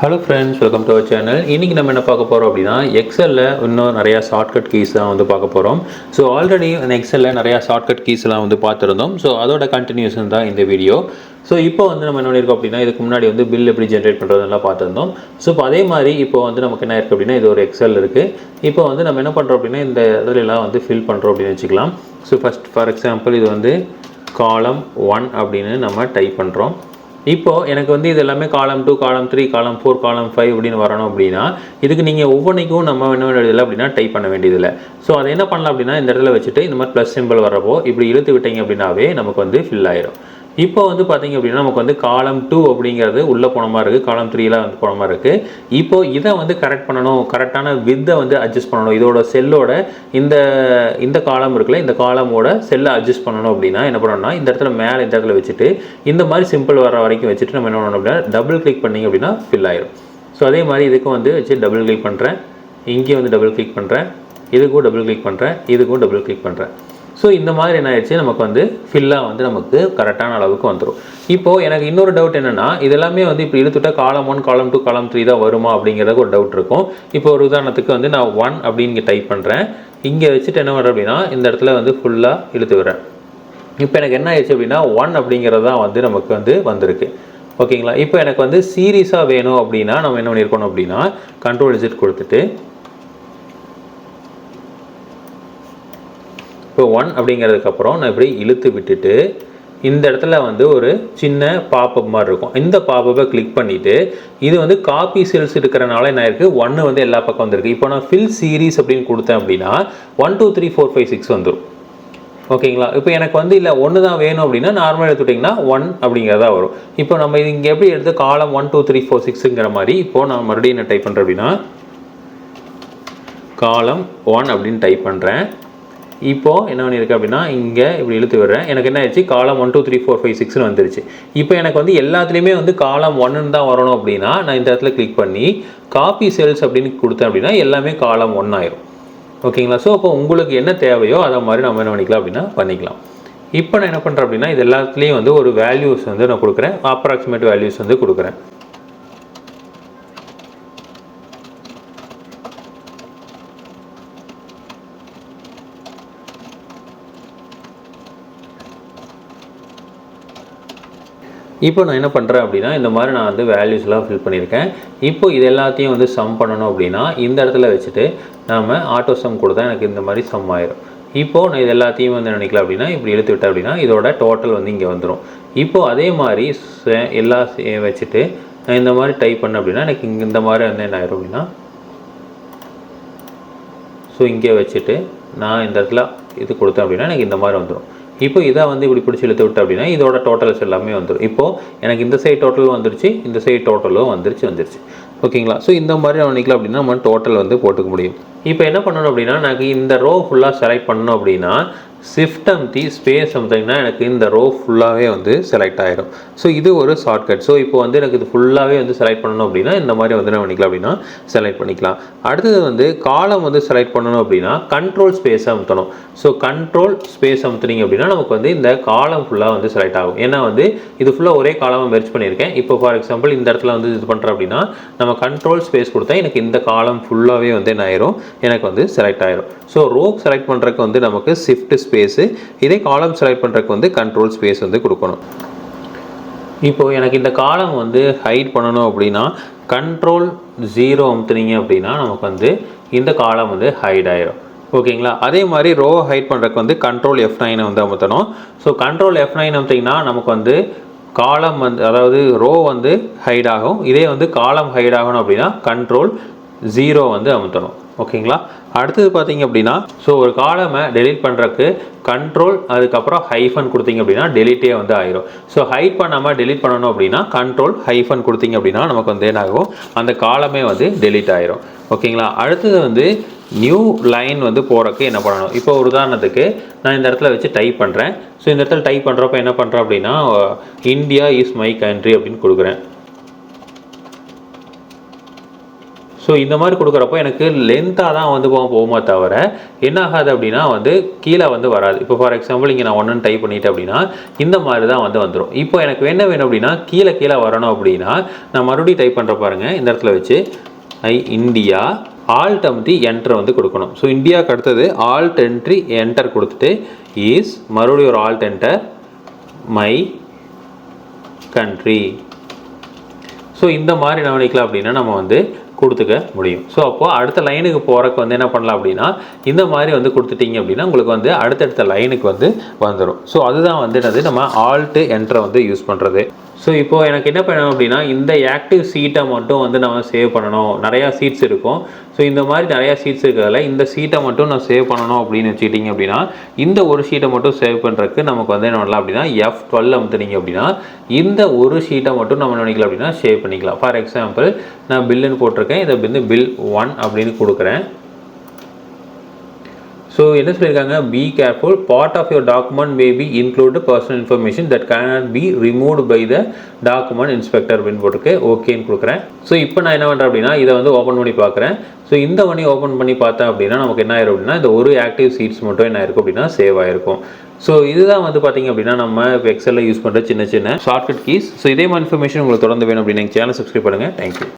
Hello friends, welcome to our channel. இன்றைக்கி நம்ம என்ன பார்க்க போகிறோம் அப்படின்னா, எக்ஸலில் இன்னும் நிறையா ஷார்ட்கட் கீஸ் தான் வந்து பார்க்க போகிறோம். ஸோ ஆல்ரெடி அந்த எக்ஸலில் நிறையா ஷார்ட்கட் கீஸ்லாம் வந்து பார்த்துருந்தோம். ஸோ அதோட கண்டினியூஷன் தான் இந்த வீடியோ. ஸோ இப்போ வந்து நம்ம என்ன பண்ணியிருக்கோம் அப்படின்னா, இதுக்கு முன்னாடி வந்து பில் எப்படி ஜென்ரேட் பண்ணுறதுலாம் பார்த்துருந்தோம். ஸோ இப்போ அதே மாதிரி இப்போ வந்து நமக்கு என்ன இருக்குது அப்படின்னா, இது ஒரு எக்ஸல் இருக்குது. இப்போ வந்து நம்ம என்ன பண்ணுறோம் அப்படின்னா, இந்த இதிலெல்லாம் வந்து ஃபில் பண்ணுறோம் அப்படின்னு வச்சுக்கலாம். ஸோ ஃபஸ்ட் ஃபார் எக்ஸாம்பிள் இது வந்து காலம் 1 அப்படின்னு நம்ம டைப் பண்ணுறோம். இப்போது எனக்கு வந்து இது எல்லாமே காலம் 2, காலம் 3, காலம் 4, காலம் 5 அப்படின்னு வரணும் அப்படின்னா, இதுக்கு நீங்கள் ஒவ்வொன்றைக்கும் நம்ம என்ன எழுதலை அப்படின்னா டைப் பண்ண வேண்டியதில்லை. ஸோ அதை என்ன பண்ணலாம் அப்படின்னா, இந்த இடத்துல வச்சுட்டு இந்த மாதிரி ப்ளஸ் சிம்பிள் வரப்போ இப்படி இழுத்து விட்டீங்க அப்படின்னாவே நமக்கு வந்து ஃபில் ஆயிரும். இப்போ வந்து பார்த்திங்க அப்படின்னா, நமக்கு வந்து காலம் 2 அப்படிங்கிறது உள்ளே போன மாதிரி இருக்குது, காலம் 3லாம் வந்து போன மாதிரி இருக்குது. இப்போது இதை வந்து கரெக்ட் பண்ணணும், கரெக்டான வித்தை வந்து அட்ஜஸ்ட் பண்ணணும். இதோட செல்லோட இந்த காலம் இருக்குல்ல, இந்த காலமோட செல்லை அட்ஜஸ்ட் பண்ணணும் அப்படின்னா என்ன பண்ணணும்னா, இந்த இடத்துல மேலே இந்த இடத்துல வச்சுட்டு இந்த மாதிரி சிம்பிள் வர வரைக்கும் வச்சுட்டு நம்ம என்ன பண்ணணும் அப்படின்னா, டபுள் கிளிக் பண்ணிங்க அப்படின்னா ஃபில் ஆயிரும். ஸோ அதே மாதிரி இதுக்கும் வந்து வச்சு டபுள் கிளிக் பண்ணுறேன், இங்கேயும் வந்து டபுள் கிளிக் பண்ணுறேன், இதுக்கும் டபுள் கிளிக் பண்ணுறேன், இதுக்கும் டபுள் கிளிக் பண்ணுறேன். ஸோ இந்த மாதிரி என்ன ஆயிடுச்சு, நமக்கு வந்து ஃபில்லாக வந்து நமக்கு கரெக்டான அளவுக்கு வந்துடும். இப்போது எனக்கு இன்னொரு டவுட் என்னென்னா, இதெல்லாமே வந்து இப்போ இழுத்துட்டால் காலம் 1, காலம் 2, காலம் 3 தான் வருமா அப்படிங்கிறதுக்கு ஒரு டவுட் இருக்கும். இப்போ ஒரு உதாரணத்துக்கு வந்து நான் 1 அப்படின்னு டைப் பண்ணுறேன், இங்கே வச்சுட்டு என்ன பண்ணுறேன் அப்படின்னா, இந்த இடத்துல வந்து ஃபுல்லாக இழுத்து விடுறேன். இப்போ எனக்கு என்ன ஆயிடுச்சு அப்படின்னா, 1 அப்படிங்கிறது தான் வந்து நமக்கு வந்து வந்திருக்கு. ஓகேங்களா? இப்போ எனக்கு வந்து சீரியஸாக வேணும் அப்படின்னா நம்ம என்ன பண்ணியிருக்கணும் அப்படின்னா, Ctrl+Z கொடுத்துட்டு இப்போ 1 அப்படிங்கிறதுக்கப்புறம் நான் இப்படி இழுத்து விட்டுட்டு இந்த இடத்துல வந்து ஒரு சின்ன பாப்பப் மாதிரி இருக்கும். இந்த பாப்பப்பை கிளிக் பண்ணிவிட்டு இது வந்து காப்பி செல்ஸ் இருக்கிறனால என்ன இருக்குது, 1 வந்து எல்லா பக்கம் வந்துருக்கு. இப்போ நான் ஃபில் சீரீஸ் அப்படின்னு கொடுத்தேன் அப்படின்னா 1 2 3 4 5 6 வந்துடும். ஓகேங்களா? இப்போ எனக்கு வந்து இல்லை 1 தான் வேணும் அப்படின்னா நார்மலாக எடுத்துட்டிங்கன்னா 1 அப்படிங்கிறதா வரும். இப்போ நம்ம இது இங்கே எப்படி எடுத்து காலம் 1 2 3 4 6ங்கிற மாதிரி இப்போது நான் மறுபடியும் என்ன டைப் பண்ணுறேன் அப்படின்னா, காலம் 1 அப்படின்னு டைப் பண்ணுறேன். இப்போது என்ன பண்ணியிருக்கு அப்படின்னா, இங்கே இப்படி இழுத்து விடுறேன். எனக்கு என்ன ஆயிடுச்சு, காலம் 1 2 3 4 5 6ன்னு வந்துருச்சு. இப்போ எனக்கு வந்து எல்லாத்துலேயுமே வந்து காலம் 1ன்னு தான் வரணும் அப்படின்னா நான் இந்த இடத்துல கிளிக் பண்ணி காப்பி செல்ஸ் அப்படின்னு கொடுத்தேன் அப்படின்னா எல்லாமே காலம் 1 ஆயிரும். ஓகேங்களா? ஸோ அப்போ உங்களுக்கு என்ன தேவையோ அதை மாதிரி நம்ம என்ன பண்ணிக்கலாம் அப்படின்னா பண்ணிக்கலாம். இப்போ நான் என்ன பண்ணுறேன் அப்படின்னா, இது எல்லாத்துலேயும் வந்து ஒரு வேல்யூஸ் வந்து நான் கொடுக்குறேன், அப்ராக்சிமேட் வேல்யூஸ் வந்து கொடுக்குறேன். இப்போ நான் என்ன பண்ணுறேன் அப்படின்னா, இந்த மாதிரி நான் வந்து வேல்யூஸ்லாம் ஃபில் பண்ணியிருக்கேன். இப்போ இது எல்லாத்தையும் வந்து சம் பண்ணணும் அப்படின்னா இந்த இடத்துல வச்சுட்டு நாம் ஆட்டோ சம் கொடுத்தா எனக்கு இந்த மாதிரி சம் ஆயிரும். இப்போது நான் இது எல்லாத்தையும் வந்து நினைக்கலாம் அப்படின்னா இப்படி இழுத்து விட்டேன் அப்படின்னா இதோட டோட்டல் வந்து இங்கே வந்துடும். இப்போது அதே மாதிரி எல்லாம் வச்சுட்டு நான் இந்த மாதிரி டைப் பண்ணேன் அப்படின்னா எனக்கு இங்கே இந்த மாதிரி வந்து என்ன ஆயிரும் அப்படின்னா, ஸோ இங்கே வச்சுட்டு நான் இந்த இடத்துல இது கொடுத்தேன் அப்படின்னா எனக்கு இந்த மாதிரி வந்துடும். இப்போ இதை வந்து இப்படி பிடிச்சி இழுத்து விட்டு அப்படின்னா இதோட டோட்டல்ஸ் எல்லாமே வந்துடும். இப்போது எனக்கு இந்த சைடு டோட்டலும் வந்துருச்சு, இந்த சைடு டோட்டலும் வந்துருச்சு. ஓகேங்களா? ஸோ இந்த மாதிரி நம்ம நினைக்கலாம் அப்படின்னா நம்ம டோட்டல் வந்து போட்டுக்க முடியும். இப்போ என்ன பண்ணணும் அப்படின்னா, எனக்கு இந்த ரோ ஃபுல்லாக செலக்ட் பண்ணணும் அப்படின்னா ஷிஃப்ட் அமுத்தி ஸ்பேஸ் அமுத்திங்கன்னா எனக்கு இந்த ரோ ஃபுல்லாகவே வந்து செலக்ட் ஆகிடும். ஸோ இது ஒரு ஷார்ட்கட். ஸோ இப்போ வந்து எனக்கு இது ஃபுல்லாகவே வந்து செலக்ட் பண்ணணும் அப்படின்னா இந்த மாதிரி வந்து நான் பண்ணிக்கலாம் அப்படின்னா செலக்ட் பண்ணிக்கலாம். அடுத்தது வந்து காலம் வந்து செலக்ட் பண்ணணும் அப்படின்னா கண்ட்ரோல் ஸ்பேஸ் அமுத்தணும். ஸோ கண்ட்ரோல் ஸ்பேஸ் அமுத்துனீங்க அப்படின்னா நமக்கு வந்து இந்த காலம் ஃபுல்லாக வந்து செலக்ட் ஆகும். ஏன்னா வந்து இது ஃபுல்லாக ஒரே காலமாக மெர்ஜ் பண்ணியிருக்கேன். இப்போ ஃபார் எக்ஸாம்பிள் இந்த இடத்துல வந்து இது பண்ணுறேன் அப்படின்னா நம்ம கண்ட்ரோல் ஸ்பேஸ் கொடுத்தா எனக்கு இந்த காலம் ஃபுல்லாகவே வந்து என்ன ஆயிரும், எனக்கு வந்து செலக்ட் ஆயிரும். ஸோ ரோ செலக்ட் பண்ணுறதுக்கு வந்து நமக்கு ஷிஃப்ட் ஸ்பேஸு, இதே காலம் செலக்ட் பண்ணுறதுக்கு வந்து கண்ட்ரோல் ஸ்பேஸ் வந்து கொடுக்கணும். இப்போது எனக்கு இந்த காலம் வந்து ஹைட் பண்ணணும் அப்படின்னா Ctrl+0 அமுத்துனீங்க அப்படின்னா நமக்கு வந்து இந்த காலம் வந்து ஹைட் ஆயிரும். ஓகேங்களா? அதே மாதிரி ரோ ஹைட் பண்ணுறதுக்கு வந்து Ctrl+F9 வந்து அமுத்தணும். ஸோ Ctrl+F9 அமுத்திங்கன்னா நமக்கு வந்து காலம் வந்து அதாவது ரோ வந்து ஹைட் ஆகும். இதே வந்து காலம் ஹைட் ஆகணும் அப்படின்னா Ctrl+0 வந்து அமுத்தணும். ஓகேங்களா? அடுத்தது பார்த்தீங்க அப்படின்னா, ஸோ ஒரு காலமை டெலீட் பண்ணுறதுக்கு கண்ட்ரோல் அதுக்கப்புறம் ஹைஃபன் கொடுத்தீங்க அப்படின்னா டெலீட்டே வந்து ஆயிரும். ஸோ ஹைட் பண்ணாமல் டெலீட் பண்ணணும் அப்படின்னா Ctrl-ஹைஃபன் கொடுத்தீங்க அப்படின்னா நமக்கு வந்து என்ன ஆகும், அந்த காலமே வந்து டெலீட் ஆயிரும். ஓகேங்களா? அடுத்தது வந்து நியூ லைன் வந்து போகிறதுக்கு என்ன பண்ணணும், இப்போ ஒரு உதாரணத்துக்கு நான் இந்த இடத்துல வச்சு டைப் பண்ணுறேன். ஸோ இந்த இடத்துல டைப் பண்ணுறப்ப என்ன பண்ணுறேன் அப்படின்னா, இந்தியா இஸ் மை கண்ட்ரி அப்படின்னு கொடுக்குறேன். ஸோ இந்த மாதிரி கொடுக்குறப்போ எனக்கு லென்த்தாக தான் வந்து போகுமா தவிர என்ன ஆகாது அப்படின்னா வந்து கீழே வந்து வராது. இப்போ ஃபார் எக்ஸாம்பிள் இங்கே நான் ஒன்றுன்னு டைப் பண்ணிட்டேன் அப்படின்னா இந்த மாதிரி தான் வந்து வந்துடும். இப்போ எனக்கு என்ன வேணும் அப்படின்னா கீழே வரணும் அப்படின்னா நான் மறுபடியும் டைப் பண்ணுற பாருங்கள், இந்த இடத்துல வச்சு இந்தியா ஆல்ட் அமுத்தி என்டர் வந்து கொடுக்கணும். ஸோ இந்தியாவுக்கு அடுத்தது ஆல்ட் என்ட்ரி என்டர் கொடுத்துட்டு இஸ் மறுபடியும் ஒரு alt enter my country. So இந்த மாதிரி என்ன பண்ணிக்கலாம் அப்படின்னா நம்ம வந்து கொடுத்துக்க முடியும். ஸோ அப்போது அடுத்த லைனுக்கு போகிறக்கு வந்து என்ன பண்ணலாம் அப்படின்னா இந்த மாதிரி வந்து கொடுத்துட்டிங்க அப்படின்னா உங்களுக்கு வந்து அடுத்தடுத்த லைனுக்கு வந்து வந்துடும். ஸோ அதுதான் வந்து என்னது நம்ம ஆல்ட்டு என்டரை வந்து யூஸ் பண்ணுறது. ஸோ இப்போது எனக்கு என்ன பண்ணணும் அப்படின்னா இந்த ஆக்டிவ் சீட்டை மட்டும் வந்து நம்ம சேவ் பண்ணணும். நிறையா சீட்ஸ் இருக்கும். ஸோ இந்த மாதிரி நிறையா சீட்ஸ் இருக்கிறதுல இந்த சீட்டை மட்டும் நான் சேவ் பண்ணணும் அப்படின்னு வச்சுக்கிட்டிங்க அப்படின்னா இந்த ஒரு ஷீட்டை மட்டும் சேவ் பண்ணுறதுக்கு நமக்கு வந்து என்ன பண்ணலாம் அப்படின்னா F12 அமுத்துனீங்க அப்படின்னா இந்த ஒரு ஷீட்டை மட்டும் நம்ம நினைக்கலாம் அப்படின்னா சேவ் பண்ணிக்கலாம். ஃபார் எக்ஸாம்பிள் நான் பில்லுன்னு போட்டிருக்கேன், இதை வந்து பில் 1 அப்படின்னு கொடுக்குறேன். ஸோ என்ன சொல்லியிருக்காங்க, be careful, part of your document may be include personal information that cannot be removed by the document inspector அப்படின்னு போட்டுருக்கு, ஓகேன்னு கொடுக்குறேன். ஸோ இப்போ நான் என்ன பண்ணுறேன் அப்படின்னா இதை வந்து ஓப்பன் பண்ணி பார்க்குறேன். ஸோ இந்த வண்டி ஓப்பன் பண்ணி பார்த்தேன் அப்படின்னா நமக்கு என்ன ஆயிரும் அப்படின்னா இந்த ஒரு ஆக்டிவ் சீட்ஸ் மட்டும் என்ன ஆயிருக்கும் அப்படின்னா சேவ் ஆயிருக்கும். ஸோ இதுதான் வந்து பார்த்திங்க அப்படின்னா நம்ம எக்ஸலில் யூஸ் பண்ணுற சின்ன ஷார்ட்கட் கீஸ். ஸோ இதே மாதிரி இன்ஃபர்மேஷன் உங்களுக்கு தொடர்ந்து வேணும் அப்படின்னு சேனல் சப்ஸ்கிரைப் பண்ணுங்கள். தேங்க்யூ.